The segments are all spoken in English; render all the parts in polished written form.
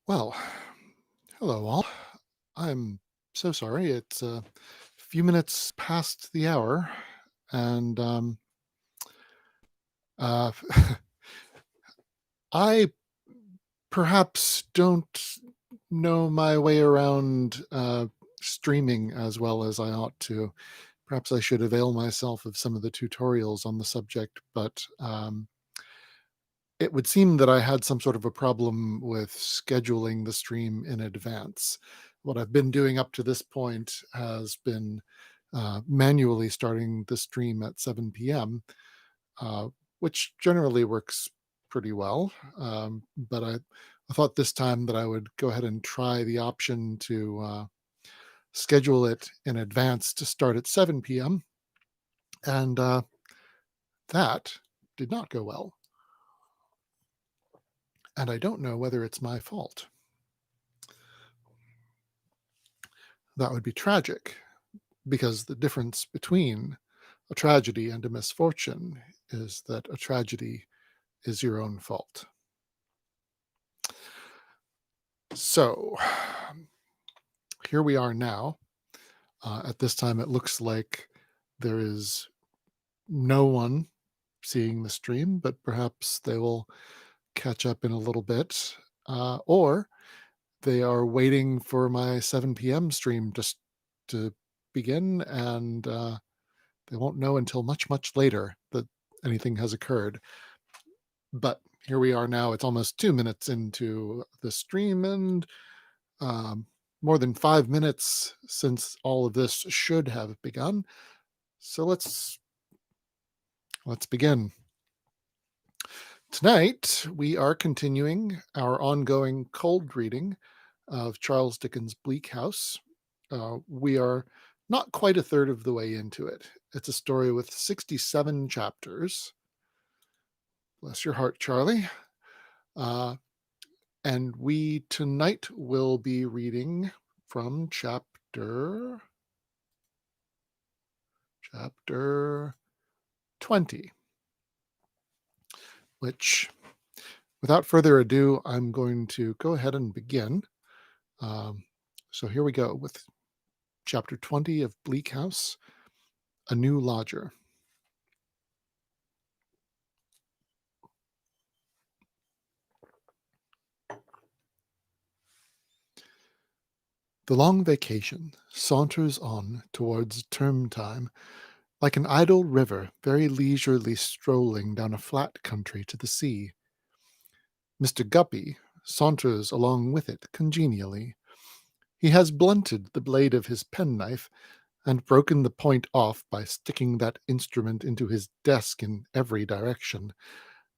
Well, hello all. I'm so sorry. It's a few minutes past the hour, and uh, I perhaps don't know my way around streaming as well as I ought to. Perhaps I should avail myself of some of the tutorials on the subject, but it would seem that I had some sort of a problem with scheduling the stream in advance. What I've been doing up to this point has been manually starting the stream at 7 p.m., uh, which generally works pretty well. But I thought this time that I would go ahead and try the option to schedule it in advance to start at 7 p.m., and that did not go well. And I don't know whether it's my fault. That would be tragic, because the difference between a tragedy and a misfortune is that a tragedy is your own fault. So here we are now. At this time, it looks like there is no one seeing the stream, but perhaps they will catch up in a little bit. Or they are waiting for my 7 p.m. stream just to begin, and they won't know until much, much later that anything has occurred. But here we are now. It's almost 2 minutes into the stream, and um, more than 5 minutes since all of this should have begun. So let's begin. Tonight we are continuing our ongoing cold reading of Charles Dickens' Bleak House. We are not quite a third of the way into it. It's a story with 67 chapters. Bless your heart, Charlie. Uh, and we tonight will be reading from chapter 20, which, without further ado, I'm going to go ahead and begin. So here we go with chapter 20 of Bleak House, A New Lodger. The long vacation saunters on towards term time, like an idle river very leisurely strolling down a flat country to the sea. Mr. Guppy saunters along with it congenially. He has blunted the blade of his penknife and broken the point off by sticking that instrument into his desk in every direction.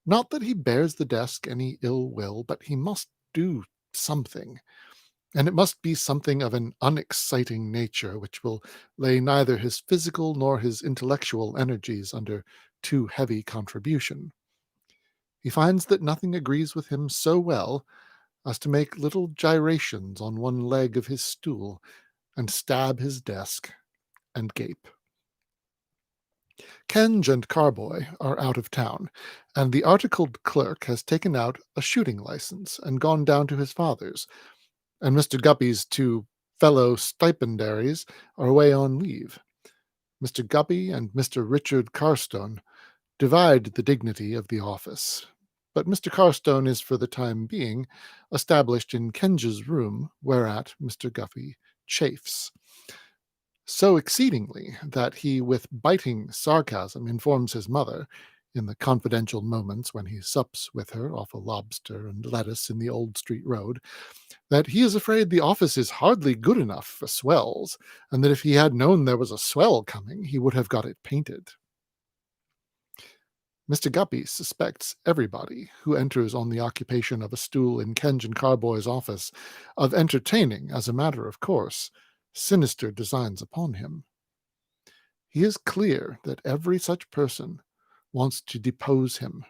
Not that he bears the desk any ill will, but he must do something, and it must be something of an unexciting nature which will lay neither his physical nor his intellectual energies under too heavy contribution. He finds that nothing agrees with him so well as to make little gyrations on one leg of his stool and stab his desk and gape. Kenge and Carboy are out of town, and the articled clerk has taken out a shooting license and gone down to his father's, and Mr. Guppy's two fellow stipendiaries are away on leave. Mr. Guppy and Mr. Richard Carstone divide the dignity of the office, but Mr. Carstone is for the time being established in Kenge's room, whereat Mr. Guppy chafes so exceedingly that he with biting sarcasm informs his mother, in the confidential moments when he sups with her off a lobster and lettuce in the Old Street Road, that he is afraid the office is hardly good enough for swells, and that if he had known there was a swell coming, he would have got it painted. Mr. Guppy suspects everybody who enters on the occupation of a stool in Kenge and Carboy's office of entertaining, as a matter of course, sinister designs upon him. He is clear that every such person wants to depose him.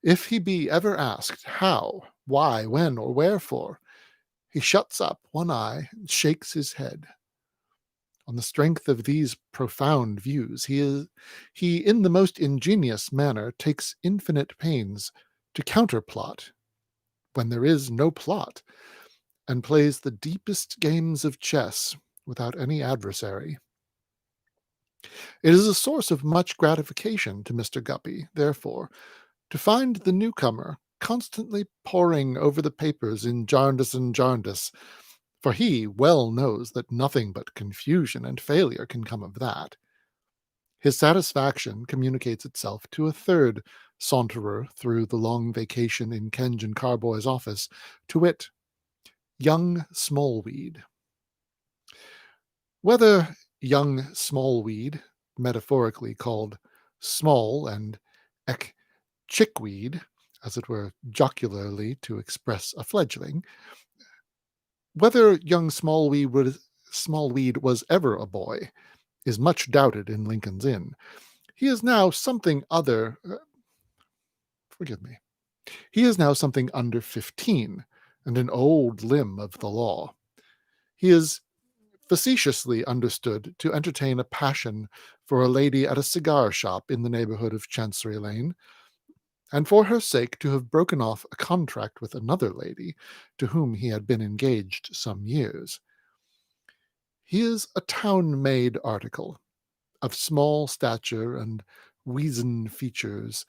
If he be ever asked how, why, when, or wherefore, he shuts up one eye and shakes his head. On the strength of these profound views, he in the most ingenious manner takes infinite pains to counterplot when there is no plot, and plays the deepest games of chess without any adversary. It is a source of much gratification to Mr. Guppy, therefore, to find the newcomer constantly poring over the papers in Jarndyce and Jarndyce, for he well knows that nothing but confusion and failure can come of that. His satisfaction communicates itself to a third saunterer through the long vacation in Kenyon Carboy's office, to wit, young Smallweed. Whether young Smallweed, metaphorically called small and chickweed, as it were jocularly to express a fledgling, whether young Smallweed was ever a boy is much doubted in Lincoln's Inn. He is now something other, forgive me, he is now something under 15, and an old limb of the law. He is facetiously understood to entertain a passion for a lady at a cigar shop in the neighborhood of Chancery Lane, and for her sake to have broken off a contract with another lady, to whom he had been engaged some years. He is a town-made article, of small stature and weazen features,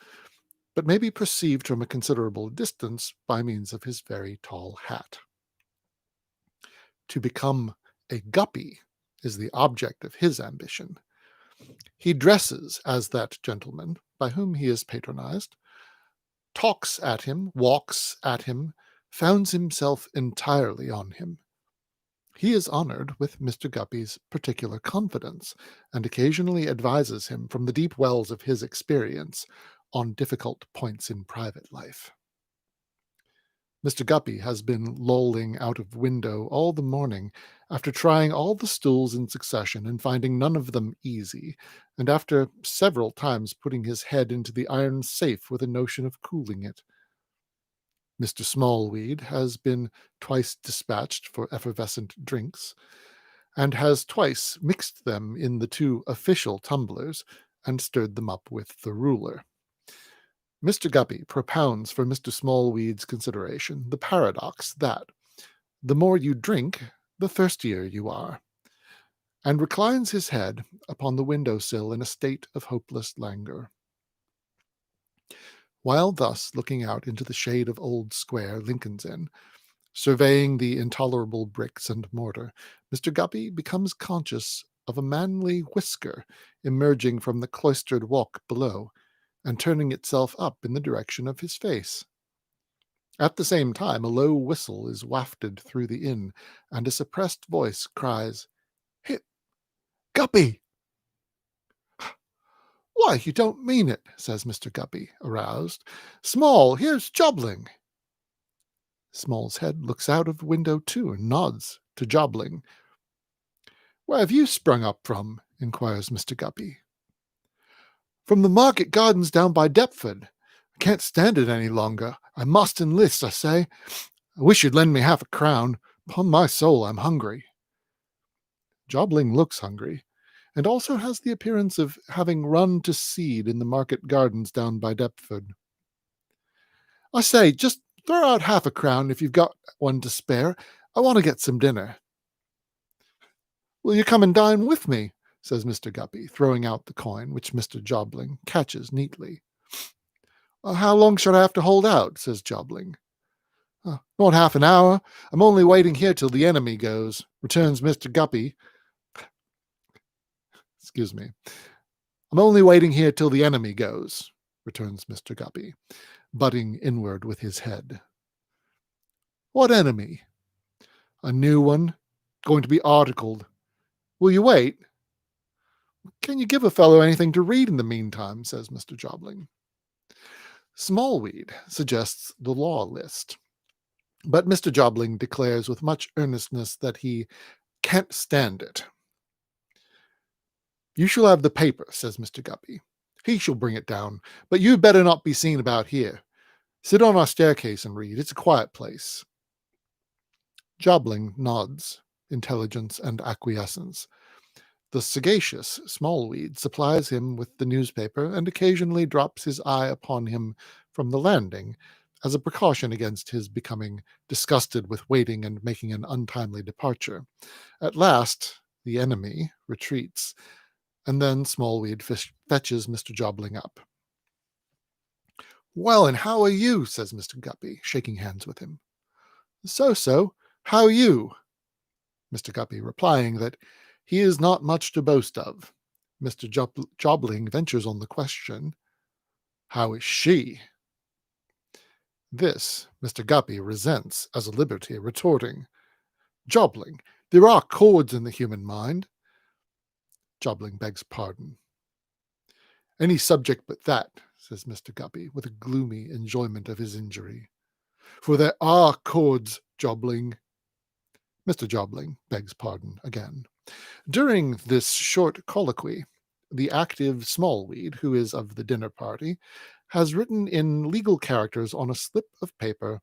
but may be perceived from a considerable distance by means of his very tall hat. To become a guppy is the object of his ambition. He dresses as that gentleman by whom he is patronized, talks at him, walks at him, founds himself entirely on him. He is honored with Mr. Guppy's particular confidence, and occasionally advises him from the deep wells of his experience on difficult points in private life. Mr. Guppy has been lolling out of window all the morning, after trying all the stools in succession and finding none of them easy, and after several times putting his head into the iron safe with a notion of cooling it. Mr. Smallweed has been twice dispatched for effervescent drinks, and has twice mixed them in the two official tumblers, and stirred them up with the ruler. Mr. Guppy propounds for Mr. Smallweed's consideration the paradox that the more you drink, the thirstier you are, and reclines his head upon the window-sill in a state of hopeless languor. While thus looking out into the shade of Old Square, Lincoln's Inn, surveying the intolerable bricks and mortar, Mr. Guppy becomes conscious of a manly whisker emerging from the cloistered walk below, and turning itself up in the direction of his face. At the same time, a low whistle is wafted through the inn, and a suppressed voice cries, "Hit, Guppy!" "Why, you don't mean it," says Mr. Guppy, aroused. "Small, here's Jobling." Small's head looks out of the window too, and nods to Jobling. "Where have you sprung up from?" inquires Mr. Guppy. "From the market gardens down by Deptford. I can't stand it any longer. I must enlist, I say. I wish you'd lend me half a crown. Upon my soul, I'm hungry." Jobling looks hungry, and also has the appearance of having run to seed in the market gardens down by Deptford. "I say, just throw out half a crown if you've got one to spare. I want to get some dinner." "Will you come and dine with me?" says Mr. Guppy, throwing out the coin, which Mr. Jobling catches neatly. "How long should I have to hold out?" says Jobling. "Not half an hour. I'm only waiting here till the enemy goes," returns Mr. Guppy. Excuse me. "I'm only waiting here till the enemy goes," returns Mr. Guppy, butting inward with his head. "What enemy?" "A new one, going to be articled. Will you wait?" "Can you give a fellow anything to read in the meantime?" says Mr. Jobling. Smallweed suggests the law list, but Mr. Jobling declares with much earnestness that he can't stand it. "You shall have the paper," says Mr. Guppy. "He shall bring it down, but you'd better not be seen about here. Sit on our staircase and read. It's a quiet place." Jobling nods intelligence and acquiescence. The sagacious Smallweed supplies him with the newspaper, and occasionally drops his eye upon him from the landing, as a precaution against his becoming disgusted with waiting and making an untimely departure. At last, the enemy retreats, and then Smallweed fetches Mr. Jobling up. "Well, and how are you?" says Mr. Guppy, shaking hands with him. "So. How are you?" Mr. Guppy replying that he is not much to boast of. Mr. Jobling ventures on the question, "How is she?" This Mr. Guppy resents as a liberty, retorting, "Jobling, there are chords in the human mind." Jobling begs pardon. "Any subject but that," says Mr. Guppy, with a gloomy enjoyment of his injury. "For there are chords, Jobling." Mr. Jobling begs pardon again. During this short colloquy, the active Smallweed, who is of the dinner party, has written in legal characters on a slip of paper,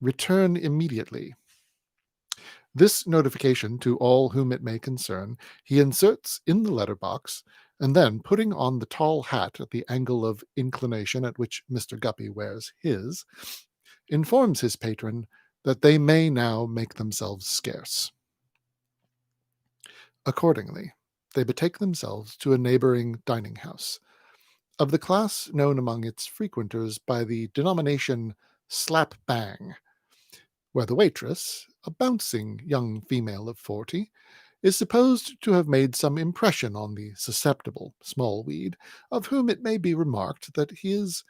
"Return immediately." This notification to all whom it may concern he inserts in the letter box, and then, putting on the tall hat at the angle of inclination at which Mr. Guppy wears his, informs his patron that they may now make themselves scarce. Accordingly, they betake themselves to a neighbouring dining-house, of the class known among its frequenters by the denomination slap-bang, where the waitress, a bouncing young female of 40, is supposed to have made some impression on the susceptible Smallweed, of whom it may be remarked that he is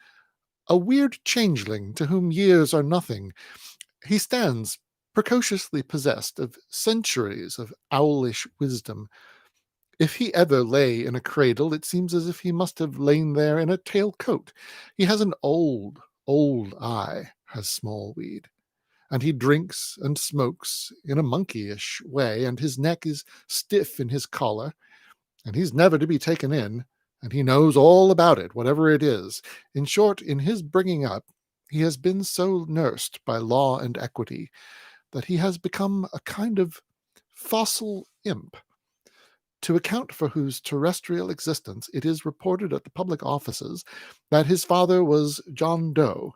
a weird changeling to whom years are nothing. He stands precociously possessed of centuries of owlish wisdom. If he ever lay in a cradle, it seems as if he must have lain there in a tail-coat. He has an old eye, has Smallweed, and he drinks and smokes in a monkeyish way, and his neck is stiff in his collar, and he's never to be taken in, and he knows all about it, whatever it is. In short, in his bringing up, he has been so nursed by law and equity that he has become a kind of fossil imp, to account for whose terrestrial existence it is reported at the public offices that his father was John Doe,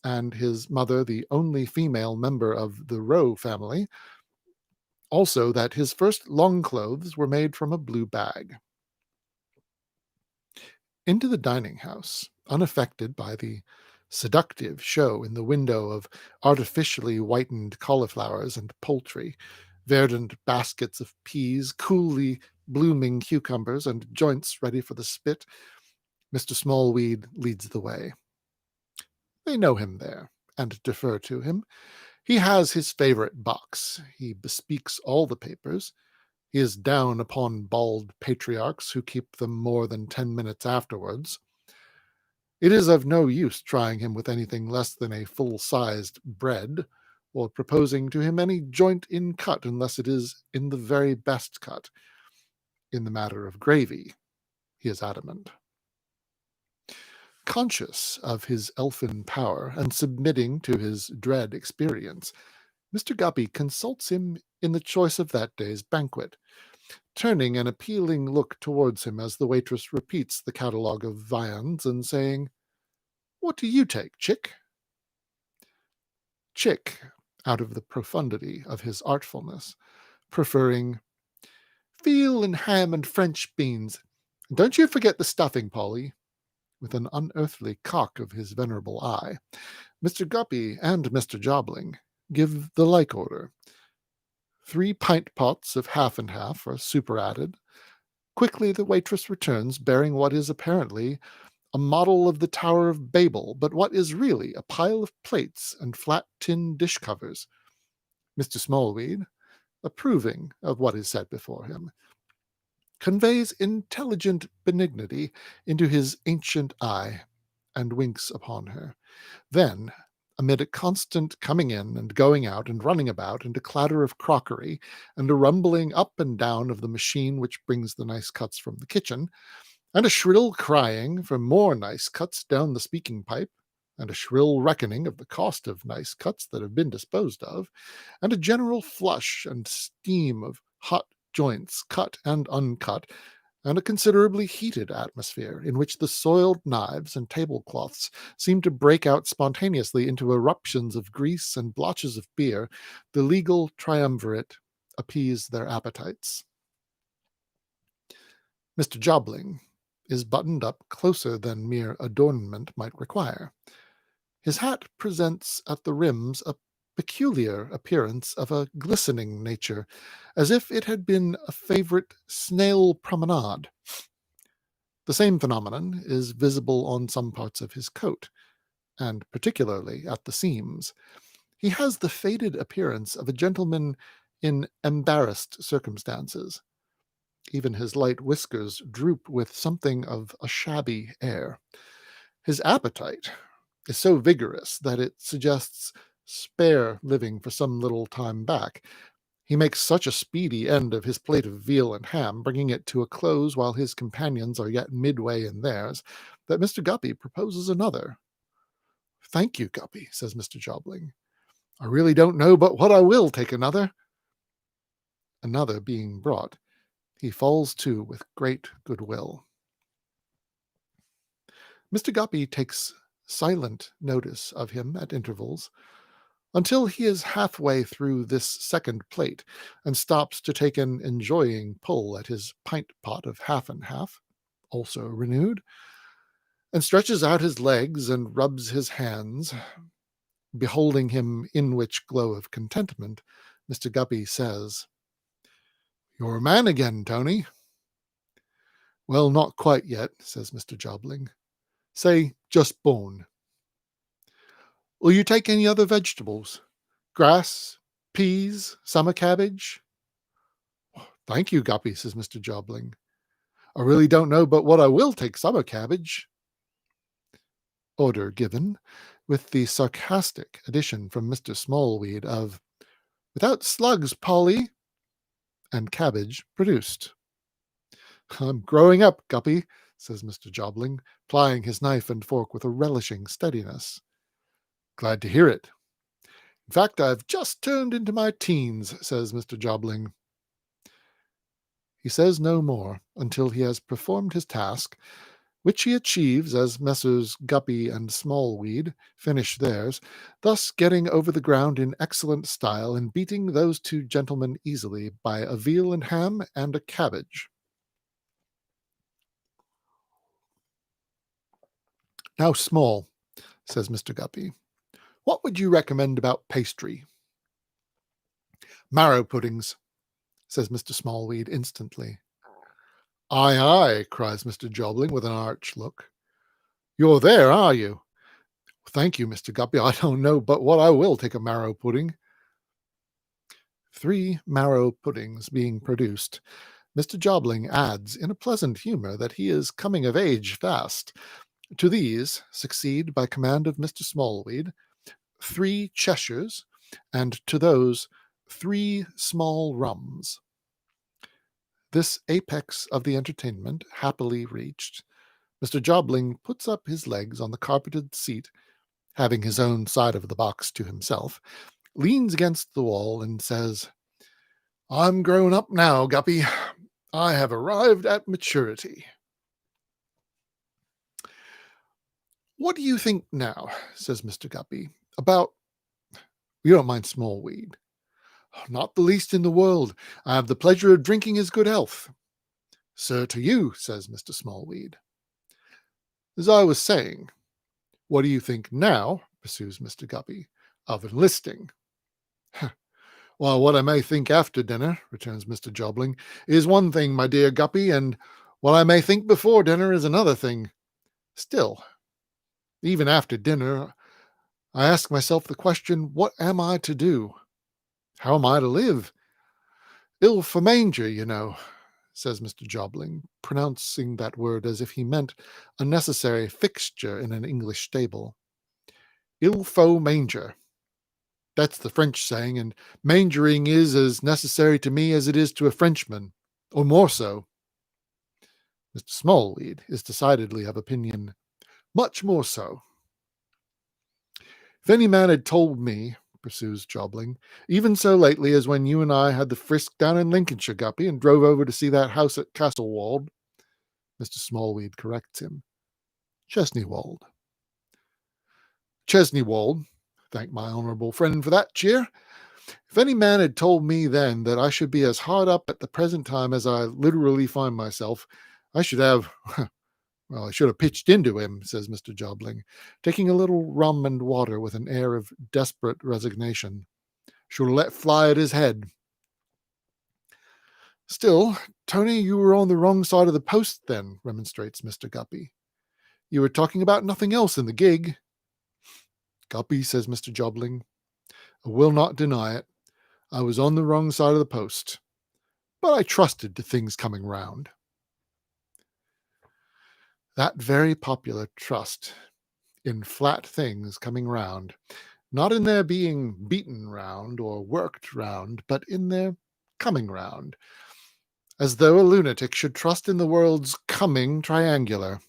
and his mother the only female member of the Roe family, also that his first long clothes were made from a blue bag. Into the dining-house, unaffected by the seductive show in the window of artificially whitened cauliflowers and poultry, verdant baskets of peas, coolly blooming cucumbers, and joints ready for the spit, Mr. Smallweed leads the way. They know him there, and defer to him. He has his favourite box. He bespeaks all the papers. He is down upon bald patriarchs who keep them more than 10 minutes afterwards. It is of no use trying him with anything less than a full-sized bread, or proposing to him any joint in cut unless it is in the very best cut. In the matter of gravy, he is adamant. Conscious of his elfin power, and submitting to his dread experience, Mr. Guppy consults him in the choice of that day's banquet, turning an appealing look towards him as the waitress repeats the catalogue of viands, and saying, "What do you take, Chick?" Chick, out of the profundity of his artfulness, preferring, "Veal and ham and French beans. Don't you forget the stuffing, Polly," with an unearthly cock of his venerable eye. Mr. Guppy and Mr. Jobling give the like order. 3 pint pots of half and half are superadded. Quickly the waitress returns, bearing what is apparently a model of the Tower of Babel, but what is really a pile of plates and flat tin dish covers. Mr. Smallweed, approving of what is set before him, conveys intelligent benignity into his ancient eye, and winks upon her. Then, amid a constant coming in and going out and running about, and a clatter of crockery, and a rumbling up and down of the machine which brings the nice cuts from the kitchen, and a shrill crying for more nice cuts down the speaking pipe, and a shrill reckoning of the cost of nice cuts that have been disposed of, and a general flush and steam of hot joints, cut and uncut, and a considerably heated atmosphere in which the soiled knives and tablecloths seemed to break out spontaneously into eruptions of grease and blotches of beer, the legal triumvirate appeased their appetites. Mr. Jobling is buttoned up closer than mere adornment might require. His hat presents at the rims a peculiar appearance of a glistening nature, as if it had been a favorite snail promenade. The same phenomenon is visible on some parts of his coat, and particularly at the seams. He has the faded appearance of a gentleman in embarrassed circumstances. Even his light whiskers droop with something of a shabby air. His appetite is so vigorous that it suggests spare living for some little time back. He makes such a speedy end of his plate of veal and ham, bringing it to a close while his companions are yet midway in theirs, that Mr. Guppy proposes another. "Thank you, Guppy," says Mr. Jobling. "I really don't know but what I will take another." Another being brought, he falls to with great goodwill. Mr. Guppy takes silent notice of him at intervals, until he is halfway through this second plate and stops to take an enjoying pull at his pint pot of half and half, also renewed, and stretches out his legs and rubs his hands. Beholding him in which glow of contentment, Mr. Guppy says, "You're a man again, Tony." "Well, not quite yet," says Mr. Jobling. "Say, just born." "Will you take any other vegetables? Grass, peas, summer cabbage?" "Thank you, Guppy," says Mr. Jobling. "I really don't know but what I will take summer cabbage." Order given, with the sarcastic addition from Mr. Smallweed of, "Without slugs, Polly," and cabbage produced. "I'm growing up, Guppy," says Mr. Jobling, plying his knife and fork with a relishing steadiness. "Glad to hear it. In fact, I've just turned into my teens," says Mr. Jobling. He says no more until he has performed his task, which he achieves as Messrs. Guppy and Smallweed finish theirs, thus getting over the ground in excellent style and beating those two gentlemen easily by a veal and ham and a cabbage. "Now, Small," says Mr. Guppy, "what would you recommend about pastry?" "Marrow puddings," says Mr. Smallweed instantly. "Aye, aye," cries Mr. Jobling with an arch look. "You're there, are you?" "Thank you, Mr. Guppy, I don't know but what I will take a marrow pudding." 3 marrow puddings being produced, Mr. Jobling adds in a pleasant humour that he is coming of age fast. To these succeed, by command of Mr. Smallweed, 3 Cheshires, and to those 3 small rums. This apex of the entertainment happily reached, Mr. Jobling puts up his legs on the carpeted seat, having his own side of the box to himself, leans against the wall, and says, "I'm grown up now, Guppy. I have arrived at maturity." "What do you think now," says Mr. Guppy, "about— you don't mind Smallweed?" "Not the least in the world. I have the pleasure of drinking his good health." "Sir, to you," says Mr. Smallweed. "As I was saying, what do you think now," pursues Mr. Guppy, "of enlisting?" "Well, what I may think after dinner," returns Mr. Jobling, "is one thing, my dear Guppy, and what I may think before dinner is another thing. Still, even after dinner, I ask myself the question, what am I to do? How am I to live? Ill for manger, you know," says Mr. Jobling, pronouncing that word as if he meant a necessary fixture in an English stable. "Il faut manger. That's the French saying, and mangering is as necessary to me as it is to a Frenchman, or more so." Mr. Smallweed is decidedly of opinion, much more so. "If any man had told me," pursues Jobling, "even so lately as when you and I had the frisk down in Lincolnshire, Guppy, and drove over to see that house at Castlewald, Mr. Smallweed corrects him. Chesneywold. Chesneywold. Thank my honourable friend for that cheer. If any man had told me then that I should be as hard up at the present time as I literally find myself, I should have, well, I should have pitched into him, says Mr. Jobling, taking a little rum and water with an air of desperate resignation. Should have let fly at his head. Still, Tony, you were on the wrong side of the post then, remonstrates Mr. Guppy. You were talking about nothing else in the gig. Guppy, says Mr. Jobling, I will not deny it. I was on the wrong side of the post, but I trusted to things coming round. That very popular trust in flat things coming round, not in their being beaten round or worked round, but in their coming round, as though a lunatic should trust in the world's coming triangular.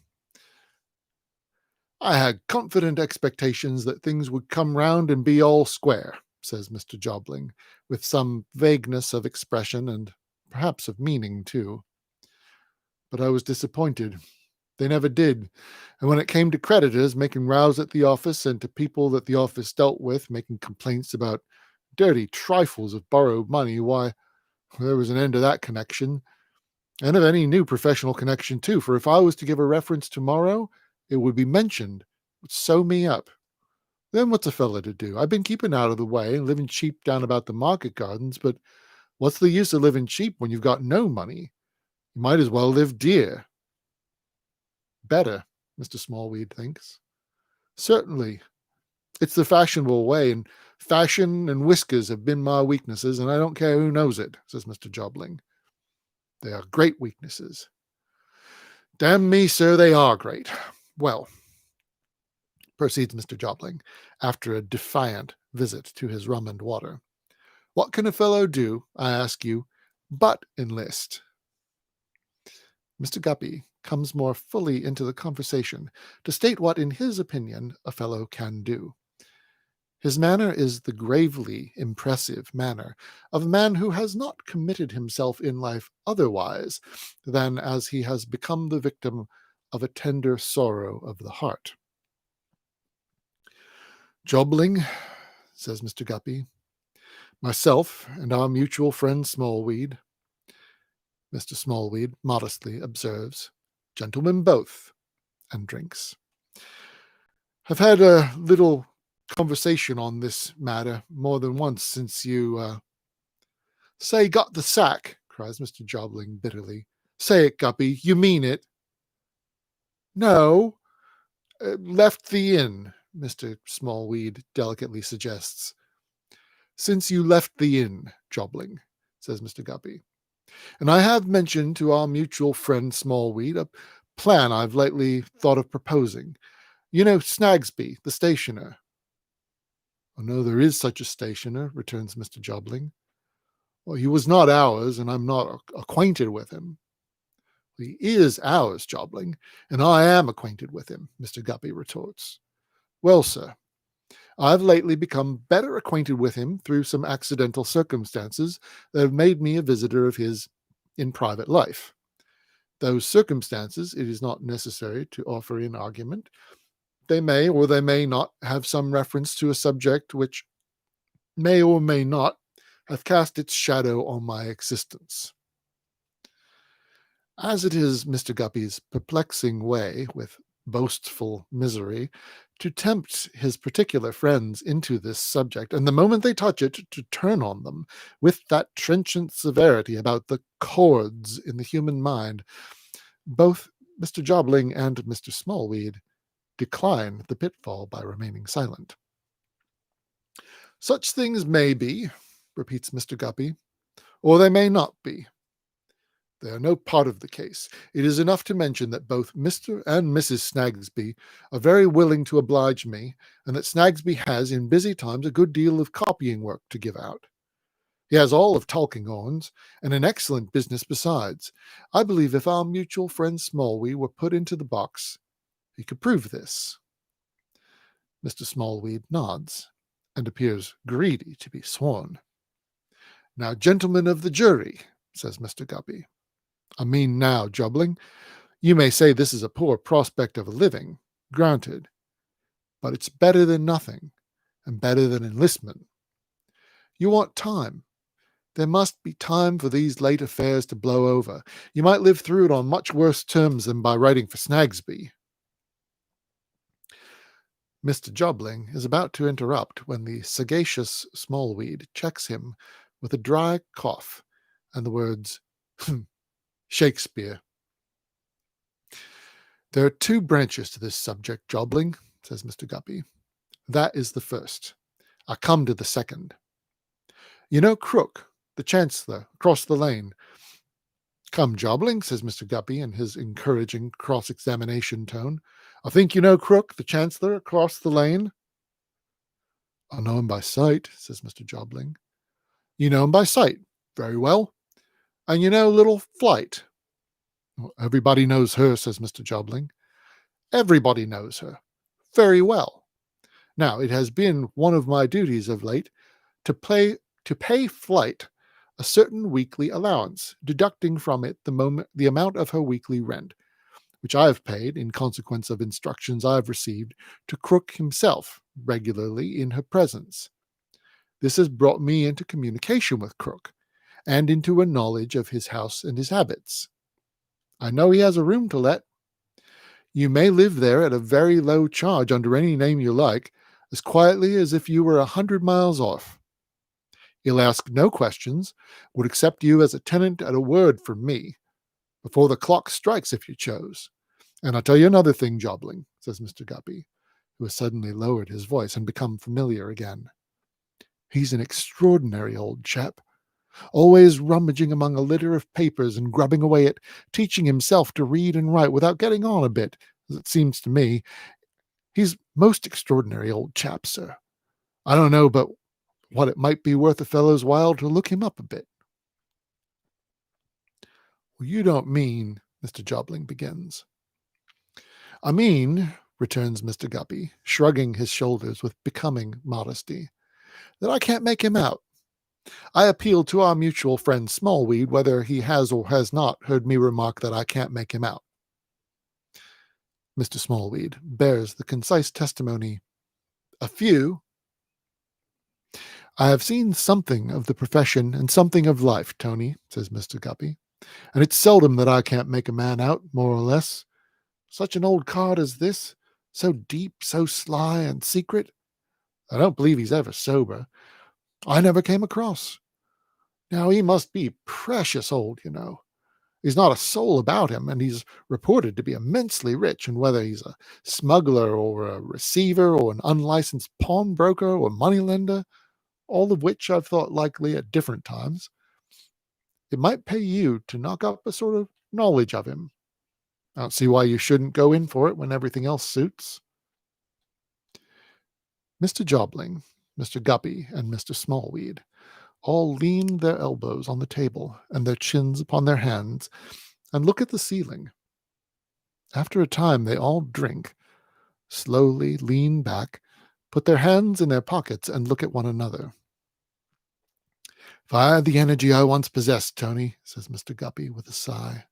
I had confident expectations that things would come round and be all square, says Mr. Jobling, with some vagueness of expression and perhaps of meaning too. But I was disappointed. They never did. And when it came to creditors making rows at the office and to people that the office dealt with making complaints about dirty trifles of borrowed money, why, there was an end to that connection. And of any new professional connection too, for if I was to give a reference tomorrow, it would be mentioned. It would sew me up. Then what's a fellow to do? I've been keeping out of the way and living cheap down about the market gardens, but what's the use of living cheap when you've got no money? You might as well live dear. Better, Mr. Smallweed thinks. Certainly. It's the fashionable way, and fashion and whiskers have been my weaknesses, and I don't care who knows it, says Mr. Jobling. They are great weaknesses. Damn me, sir, they are great. Well, proceeds Mr. Jobling, after a defiant visit to his rum and water, what can a fellow do, I ask you, but enlist? Mr. Guppy comes more fully into the conversation to state what, in his opinion, a fellow can do. His manner is the gravely impressive manner of a man who has not committed himself in life otherwise than as he has become the victim of a tender sorrow of the heart. Jobling, says Mr. Guppy, myself and our mutual friend Smallweed, Mr. Smallweed modestly observes, gentlemen both, and drinks. I've had a little conversation on this matter more than once since you, say got the sack, cries Mr. Jobling bitterly. Say it, Guppy, you mean it. No, left the inn, Mr. Smallweed delicately suggests. Since you left the inn, Jobling, says Mr. Guppy. And I have mentioned to our mutual friend Smallweed a plan I've lately thought of proposing. You know Snagsby, the stationer. Oh, no, there is such a stationer, returns Mr. Jobling. Well, he was not ours, and I'm not acquainted with him. He is ours, Jobling, and I am acquainted with him, Mr. Guppy retorts. Well, sir, I've lately become better acquainted with him through some accidental circumstances that have made me a visitor of his in private life. Those circumstances, it is not necessary to offer in argument. They may or they may not have some reference to a subject which may or may not have cast its shadow on my existence. As it is Mr. Guppy's perplexing way, with boastful misery, to tempt his particular friends into this subject, and the moment they touch it, to turn on them with that trenchant severity about the chords in the human mind, both Mr. Jobling and Mr. Smallweed decline the pitfall by remaining silent. Such things may be, repeats Mr. Guppy, or they may not be. They are no part of the case. It is enough to mention that both Mr. and Mrs. Snagsby are very willing to oblige me, and that Snagsby has, in busy times, a good deal of copying work to give out. He has all of Tulkinghorn's, and an excellent business besides. I believe if our mutual friend Smallweed were put into the box, he could prove this. Mr. Smallweed nods, and appears greedy to be sworn. Now, gentlemen of the jury, says Mr. Guppy, I mean now, Jobling, You may say this is a poor prospect of a living, granted, but it's better than nothing, and better than enlistment. You want time. There must be time for these late affairs to blow over. You might live through it on much worse terms than by writing for Snagsby. Mr. Jobling is about to interrupt when the sagacious Smallweed checks him with a dry cough and the words, Shakespeare. There are two branches to this subject, Jobling, says Mr. Guppy. That is the first. I come to the second. You know Crook, the Chancellor, across the lane. Come, Jobling, says Mr. Guppy in his encouraging cross-examination tone. I think you know Crook, the Chancellor, across the lane? I know him by sight, says Mr. Jobling. You know him by sight. Very well. And you know little Flight. Well, everybody knows her, says Mr. Jobling. Everybody knows her. Very well. Now, it has been one of my duties of late to pay Flight a certain weekly allowance, deducting from it the amount of her weekly rent, which I have paid in consequence of instructions I have received to Crook himself regularly in her presence. This has brought me into communication with Crook, and into a knowledge of his house and his habits. I know he has a room to let. You may live there at a very low charge under any name you like, as quietly as if you were 100 miles off. He'll ask no questions, would accept you as a tenant at a word from me, before the clock strikes if you chose. And I'll tell you another thing, Jobling, says Mr. Guppy, who has suddenly lowered his voice and become familiar again. He's an extraordinary old chap, always rummaging among a litter of papers and grubbing away at teaching himself to read and write without getting on a bit, as it seems to me. He's most extraordinary old chap, sir. I don't know but what it might be worth a fellow's while to look him up a bit. Well, you don't mean, Mr. Jobling begins. I mean, returns Mr. Guppy, shrugging his shoulders with becoming modesty, that I can't make him out. I appeal to our mutual friend Smallweed whether he has or has not heard me remark that I can't make him out. Mr. Smallweed bears the concise testimony, a few. I have seen something of the profession and something of life, Tony, says Mr. Guppy, and it's seldom that I can't make a man out, more or less. Such an old card as this, so deep, so sly and secret. I don't believe he's ever sober. I never came across. Now, he must be precious old, you know. He's not a soul about him, and he's reported to be immensely rich, and whether he's a smuggler or a receiver or an unlicensed pawnbroker or moneylender, all of which I've thought likely at different times, it might pay you to knock up a sort of knowledge of him. I don't see why you shouldn't go in for it when everything else suits. Mr. Jobling, Mr. Guppy, and Mr. Smallweed all lean their elbows on the table and their chins upon their hands and look at the ceiling. After a time, they all drink, slowly lean back, put their hands in their pockets, and look at one another. If I had the energy I once possessed, Tony, says Mr. Guppy with a sigh.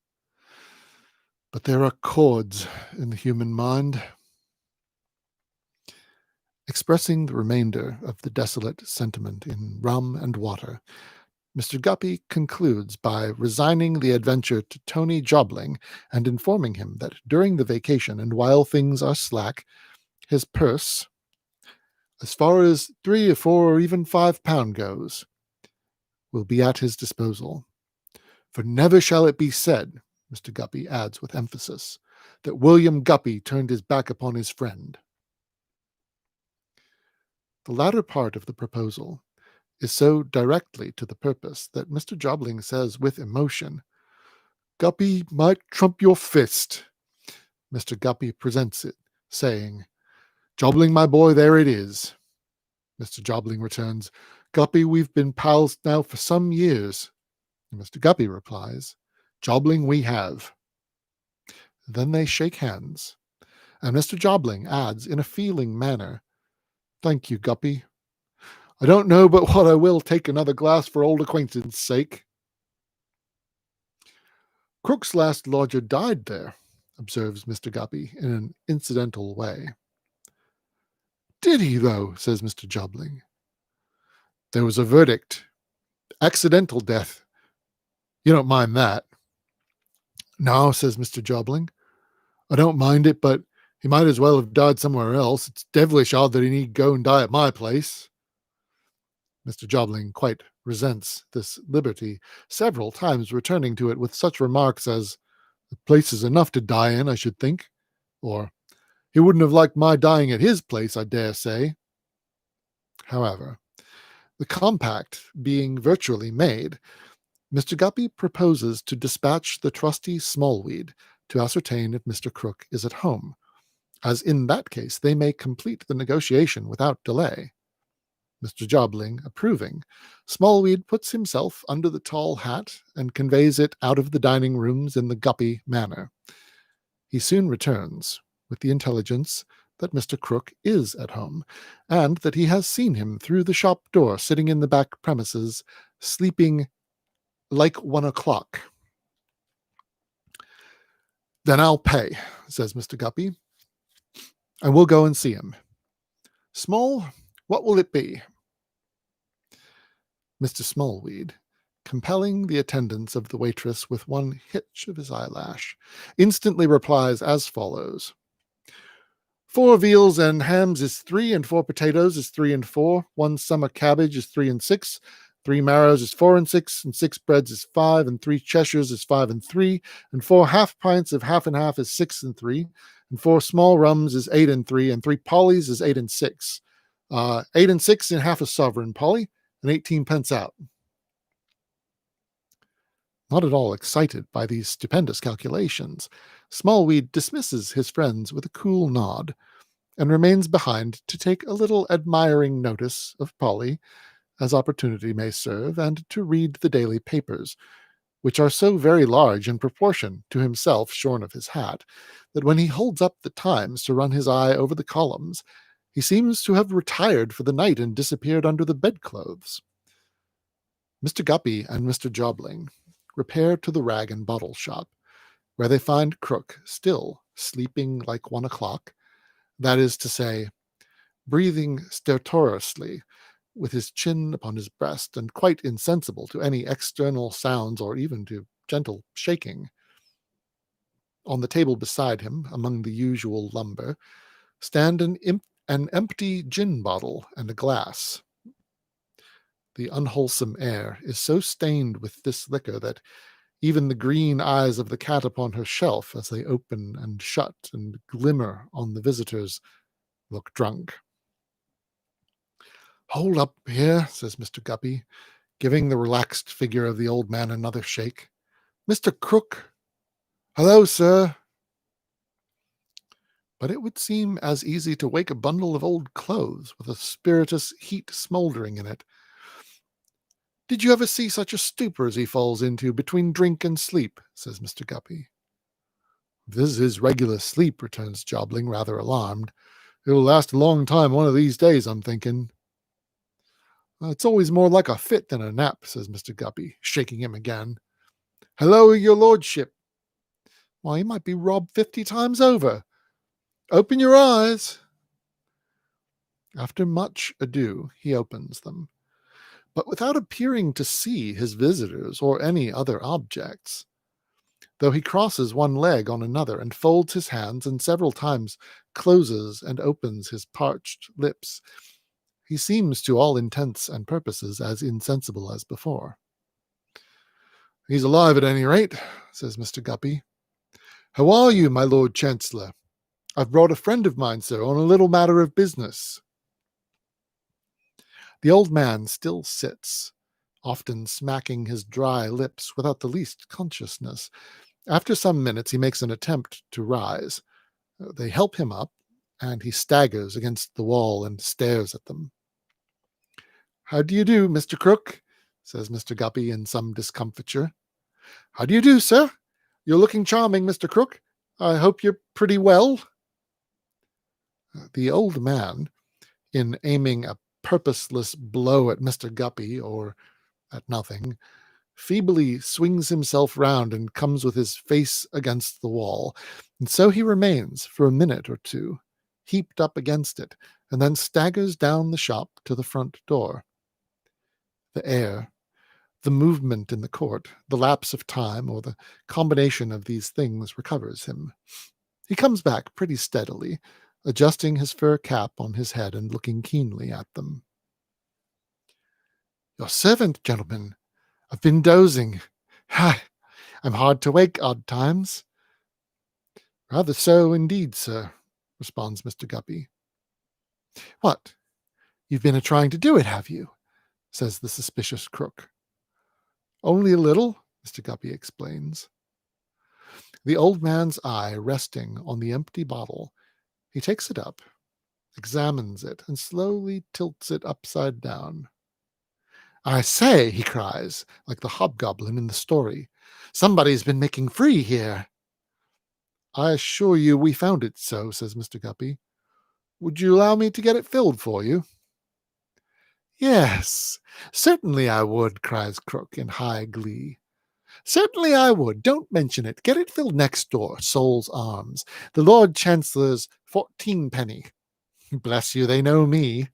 But there are chords in the human mind. Expressing the remainder of the desolate sentiment in rum and water, Mr. Guppy concludes by resigning the adventure to Tony Jobling and informing him that during the vacation and while things are slack, his purse, as far as 3 or 4 or even £5 goes, will be at his disposal. For never shall it be said, Mr. Guppy adds with emphasis, that William Guppy turned his back upon his friend. The latter part of the proposal is so directly to the purpose that Mr. Jobling says with emotion, Guppy might trump your fist. Mr. Guppy presents it, saying, Jobling, my boy, there it is. Mr. Jobling returns, Guppy, we've been pals now for some years. Mr. Guppy replies, Jobling we have. Then they shake hands, and Mr. Jobling adds in a feeling manner, Thank you, Guppy. I don't know but what I will take another glass for old acquaintance' sake. Crook's last lodger died there, observes Mr. Guppy in an incidental way. Did he, though? Says Mr. Jobling. There was a verdict. Accidental death. You don't mind that? No, says Mr. Jobling. I don't mind it, but he might as well have died somewhere else. It's devilish odd that he need go and die at my place. Mr. Jobling quite resents this liberty, several times returning to it with such remarks as, The place is enough to die in, I should think, or he wouldn't have liked my dying at his place, I dare say. However, the compact being virtually made, Mr. Guppy proposes to dispatch the trusty Smallweed to ascertain if Mr. Crook is at home, as in that case they may complete the negotiation without delay. Mr. Jobling approving, Smallweed puts himself under the tall hat and conveys it out of the dining rooms in the Guppy manner. He soon returns with the intelligence that Mr. Crook is at home, and that he has seen him through the shop door sitting in the back premises, sleeping like 1 o'clock. Then I'll pay, says Mr. Guppy. I will go and see him. Small, what will it be? Mr. Smallweed, compelling the attendance of the waitress with one hitch of his eyelash, instantly replies as follows. 4 veals and hams is 3, and 4 potatoes is 3 and 4. 1 summer cabbage is 3 and 6. 3 marrows is 4 and 6, and 6 breads is 5, and 3 cheshires is 5 and 3, and 4 half pints of half and half is 6 and 3, and 4 small rums is 8 and 3, and 3 pollies is 8 and 6. 8 and 6 in half a sovereign, Polly, and 18 pence out. Not at all excited by these stupendous calculations, Smallweed dismisses his friends with a cool nod, and remains behind to take a little admiring notice of Polly, as opportunity may serve, and to read the daily papers, which are so very large in proportion to himself shorn of his hat, that when he holds up the Times to run his eye over the columns, he seems to have retired for the night and disappeared under the bedclothes. Mr. Guppy and Mr. Jobling repair to the rag and bottle shop, where they find Crook still sleeping like 1 o'clock, that is to say, breathing stertorously, with his chin upon his breast, and quite insensible to any external sounds or even to gentle shaking. On the table beside him, among the usual lumber, stand an empty gin bottle and a glass. The unwholesome air is so stained with this liquor that even the green eyes of the cat upon her shelf, as they open and shut and glimmer on the visitors, look drunk. Hold up here, says Mr. Guppy, giving the relaxed figure of the old man another shake. Mr. Crook. Hello, sir. But it would seem as easy to wake a bundle of old clothes with a spirituous heat smouldering in it. Did you ever see such a stupor as he falls into between drink and sleep? Says Mr. Guppy. This is his regular sleep, returns Jobling, rather alarmed. It'll last a long time one of these days, I'm thinking. It's always more like a fit than a nap, says Mr. Guppy, shaking him again. Hello, your lordship. Why, he might be robbed 50 times over. Open your eyes. After much ado, he opens them, but without appearing to see his visitors or any other objects, though he crosses one leg on another and folds his hands and several times closes and opens his parched lips. He seems to all intents and purposes as insensible as before. He's alive at any rate, says Mr. Guppy. How are you, my Lord Chancellor? I've brought a friend of mine, sir, on a little matter of business. The old man still sits, often smacking his dry lips without the least consciousness. After some minutes he makes an attempt to rise. They help him up, and he staggers against the wall and stares at them. How do you do, Mr. Crook? Says Mr. Guppy in some discomfiture. How do you do, sir? You're looking charming, Mr. Crook. I hope you're pretty well. The old man, in aiming a purposeless blow at Mr. Guppy, or at nothing, feebly swings himself round and comes with his face against the wall, and so he remains for a minute or two, heaped up against it, and then staggers down the shop to the front door. The air, the movement in the court, the lapse of time, or the combination of these things recovers him. He comes back pretty steadily, adjusting his fur cap on his head and looking keenly at them. "Your servant, gentlemen. I've been dozing. Ha! I'm hard to wake odd times." "Rather so, indeed, sir," responds Mr. Guppy. "What? You've been a-trying to do it, have you?" says the suspicious crook. "Only a little," Mr. Guppy explains. The old man's eye resting on the empty bottle, he takes it up, examines it, and slowly tilts it upside down. "I say," he cries, like the hobgoblin in the story, "somebody's been making free here." "I assure you we found it so," says Mr. Guppy. "Would you allow me to get it filled for you?" "Yes, certainly I would," cries Crook in high glee. "Certainly I would. Don't mention it. Get it filled next door, Sol's Arms. The Lord Chancellor's 14 penny. Bless you, they know me."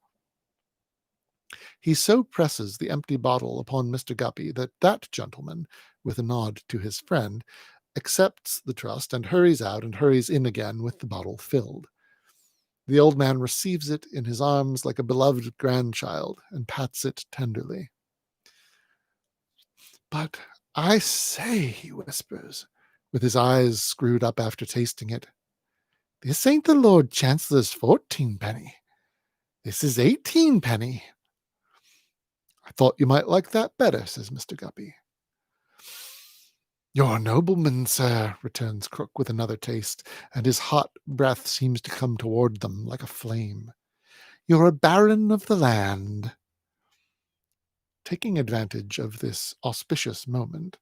He so presses the empty bottle upon Mr. Guppy that that gentleman, with a nod to his friend, accepts the trust and hurries out and hurries in again with the bottle filled. The old man receives it in his arms like a beloved grandchild and pats it tenderly. "But I say," he whispers, with his eyes screwed up after tasting it, "this ain't the Lord Chancellor's 14 penny. This is 18 penny." "I thought you might like that better," says Mr. Guppy. "You're a nobleman, sir," returns Crook with another taste, and his hot breath seems to come toward them like a flame. "You're a baron of the land." Taking advantage of this auspicious moment,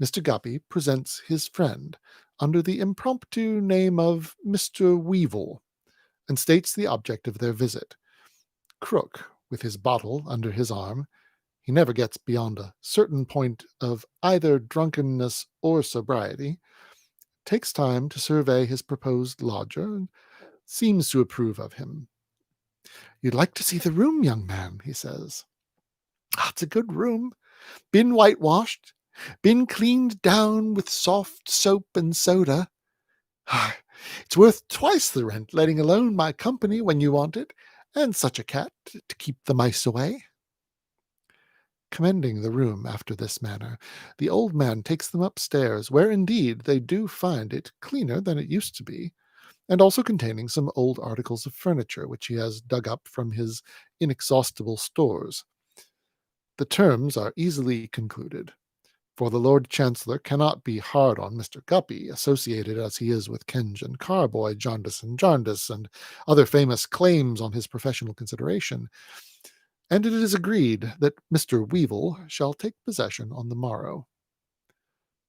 Mr. Guppy presents his friend under the impromptu name of Mr. Weevil, and states the object of their visit. Crook, with his bottle under his arm, he never gets beyond a certain point of either drunkenness or sobriety, takes time to survey his proposed lodger, and seems to approve of him. "You'd like to see the room, young man," he says. "It's a good room. Been whitewashed, been cleaned down with soft soap and soda. It's worth twice the rent, letting alone my company when you want it, and such a cat to keep the mice away." Commending the room after this manner, the old man takes them upstairs, where indeed they do find it cleaner than it used to be, and also containing some old articles of furniture which he has dug up from his inexhaustible stores. The terms are easily concluded, for the Lord Chancellor cannot be hard on Mr. Guppy, associated as he is with Kenge and Carboy, Jarndyce and Jarndyce, and other famous claims on his professional consideration, and it is agreed that Mr. Weevil shall take possession on the morrow.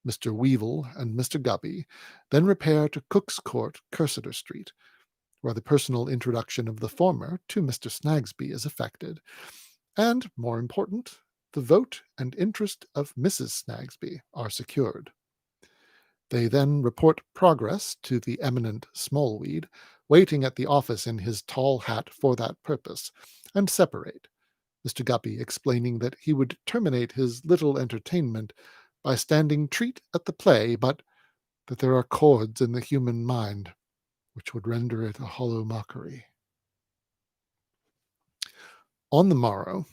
Mr. Weevil and Mr. Guppy then repair to Cook's Court, Cursitor Street, where the personal introduction of the former to Mr. Snagsby is effected, and, more important, the vote and interest of Mrs. Snagsby are secured. They then report progress to the eminent Smallweed, waiting at the office in his tall hat for that purpose, and separate, Mr. Guppy explaining that he would terminate his little entertainment by standing treat at the play, but that there are chords in the human mind which would render it a hollow mockery. On the morrow,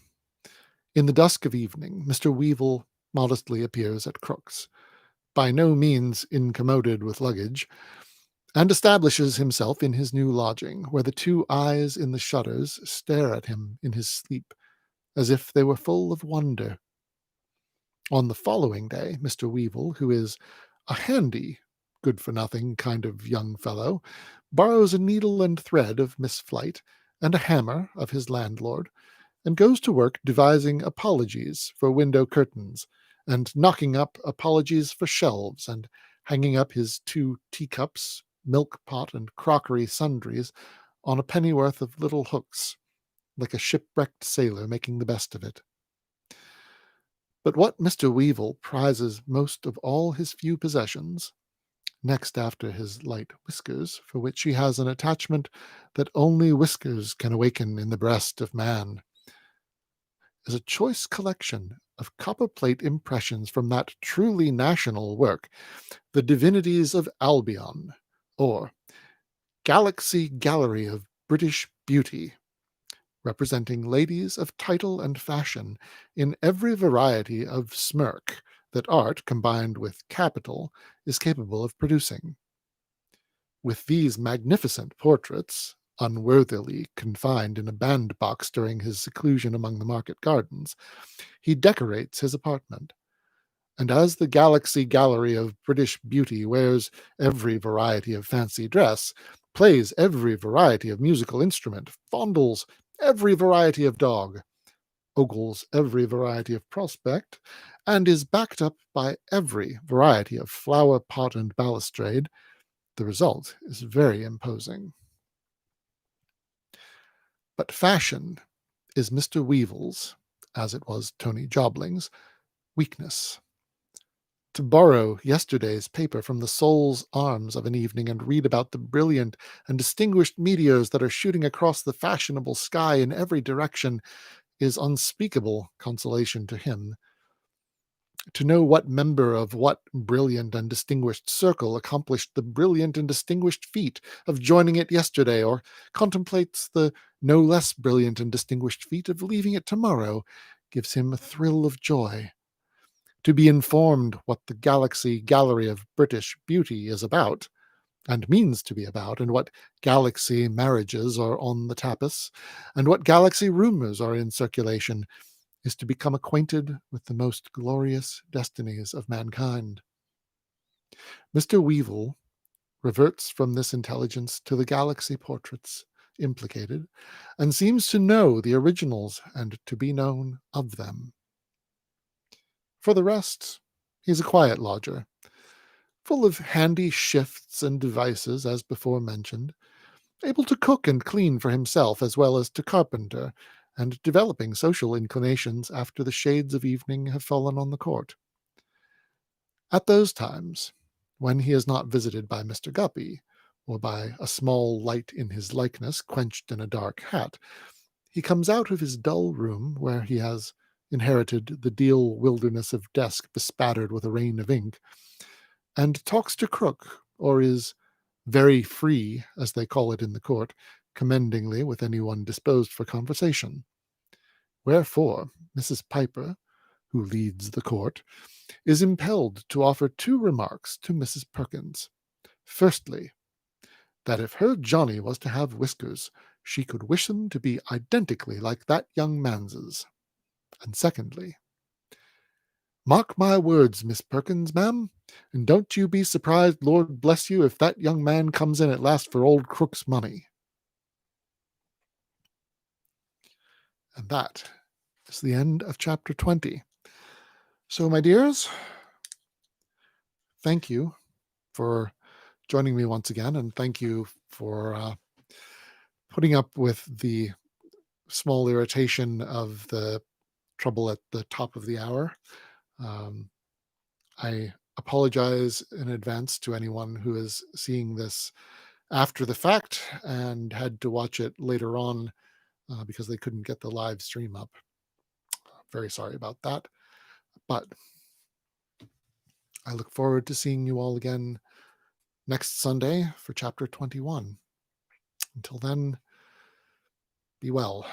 in the dusk of evening, Mr. Weevil modestly appears at Crook's, by no means incommoded with luggage, and establishes himself in his new lodging, where the two eyes in the shutters stare at him in his sleep, as if they were full of wonder. On the following day, Mr. Weevil, who is a handy, good-for-nothing kind of young fellow, borrows a needle and thread of Miss Flite and a hammer of his landlord, and goes to work devising apologies for window curtains, and knocking up apologies for shelves, and hanging up his 2 teacups, milk-pot, and crockery sundries on a pennyworth of little hooks, like a shipwrecked sailor making the best of it. But what Mr. Weevil prizes most of all his few possessions, next after his light whiskers, for which he has an attachment that only whiskers can awaken in the breast of man, is a choice collection of copperplate impressions from that truly national work, The Divinities of Albion, or Galaxy Gallery of British Beauty, representing ladies of title and fashion in every variety of smirk that art, combined with capital, is capable of producing. With these magnificent portraits, unworthily confined in a bandbox during his seclusion among the market gardens, he decorates his apartment. And as the Galaxy Gallery of British Beauty wears every variety of fancy dress, plays every variety of musical instrument, fondles every variety of dog, ogles every variety of prospect, and is backed up by every variety of flower pot and balustrade, the result is very imposing. But fashion is Mr. Weevil's, as it was Tony Jobling's, weakness. To borrow yesterday's paper from the soul's arms of an evening and read about the brilliant and distinguished meteors that are shooting across the fashionable sky in every direction is unspeakable consolation to him. To know what member of what brilliant and distinguished circle accomplished the brilliant and distinguished feat of joining it yesterday, or contemplates the no less brilliant and distinguished feat of leaving it tomorrow, gives him a thrill of joy. To be informed what the Galaxy Gallery of British Beauty is about, and means to be about, and what galaxy marriages are on the tapis, and what galaxy rumors are in circulation, is to become acquainted with the most glorious destinies of mankind. Mr. Weevil reverts from this intelligence to the galaxy portraits implicated, and seems to know the originals and to be known of them. For the rest, he is a quiet lodger, full of handy shifts and devices, as before mentioned, able to cook and clean for himself as well as to carpenter, and developing social inclinations after the shades of evening have fallen on the court. At those times, when he is not visited by Mr. Guppy, or by a small light in his likeness quenched in a dark hat, he comes out of his dull room, where he has inherited the deal wilderness of desk bespattered with a rain of ink, and talks to Crook, or is very free, as they call it in the court, commendingly with any one disposed for conversation. Wherefore Mrs. Piper, who leads the court, is impelled to offer two remarks to Mrs. Perkins. Firstly, that if her Johnny was to have whiskers, she could wish them to be identically like that young man's. And secondly, mark my words, Miss Perkins, ma'am, and don't you be surprised, Lord bless you, if that young man comes in at last for old Crook's money. And that is the end of chapter 20. So, my dears, thank you for joining me once again, and thank you for putting up with the small irritation of the trouble at the top of the hour. Um, I apologize in advance to anyone who is seeing this after the fact and had to watch it later on because they couldn't get the live stream up. Very sorry about that. But I look forward to seeing you all again next Sunday for chapter 21. Until then, be well.